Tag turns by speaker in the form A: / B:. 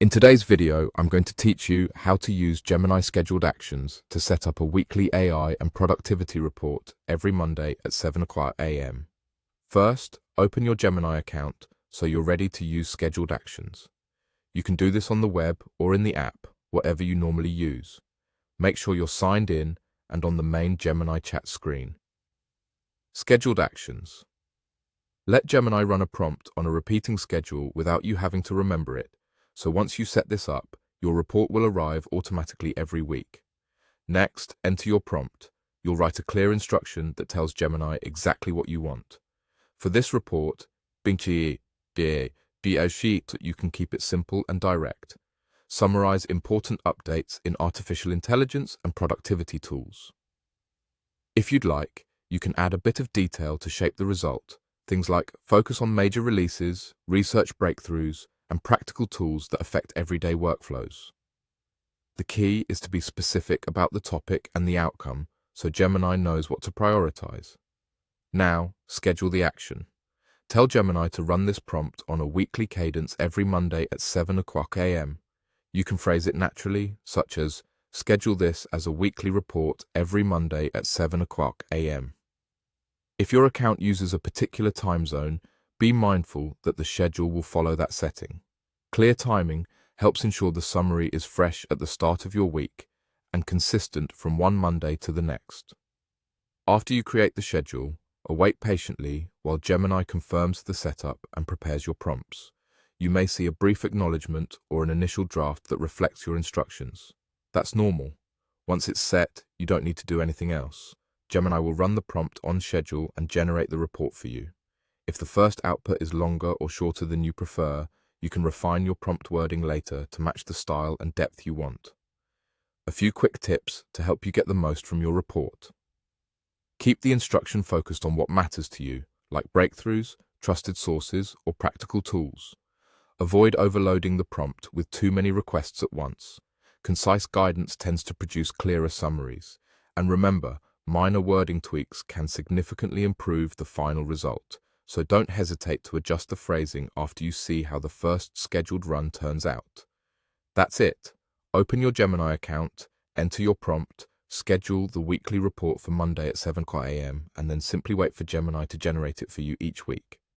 A: In today's video, I'm going to teach you how to use Gemini Scheduled Actions to set up a weekly AI and productivity report every Monday at 7 o'clock a.m. First, open your Gemini account so you're ready to use Scheduled Actions. You can do this on the web or in the app, whatever you normally use. Make sure you're signed in and on the main Gemini chat screen. Scheduled Actions. Let Gemini run a prompt on a repeating schedule without you having to remember it. So once you set this up, your report will arrive automatically every week. Next, enter your prompt. You'll write a clear instruction that tells Gemini exactly what you want. For this report, you can keep it simple and direct. Summarize important updates in artificial intelligence and productivity tools. If you'd like, you can add a bit of detail to shape the result. Things like focus on major releases, research breakthroughs, and practical tools that affect everyday workflows. The key is to be specific about the topic and the outcome so Gemini knows what to prioritize. Now, schedule the action. Tell Gemini to run this prompt on a weekly cadence every Monday at 7 o'clock a.m. You can phrase it naturally, such as, schedule this as a weekly report every Monday at 7 o'clock a.m. If your account uses a particular time zone, be mindful that the schedule will follow that setting. Clear timing helps ensure the summary is fresh at the start of your week and consistent from one Monday to the next. After you create the schedule, await patiently while Gemini confirms the setup and prepares your prompts. You may see a brief acknowledgement or an initial draft that reflects your instructions. That's normal. Once it's set, you don't need to do anything else. Gemini will run the prompt on schedule and generate the report for you. If the first output is longer or shorter than you prefer, you can refine your prompt wording later to match the style and depth you want. A few quick tips to help you get the most from your report. Keep the instruction focused on what matters to you, like breakthroughs, trusted sources, or practical tools. Avoid overloading the prompt with too many requests at once. Concise guidance tends to produce clearer summaries. And remember, minor wording tweaks can significantly improve the final result. So don't hesitate to adjust the phrasing after you see how the first scheduled run turns out. That's it. Open your Gemini account, enter your prompt, schedule the weekly report for Monday at 7 o'clock a.m. and then simply wait for Gemini to generate it for you each week.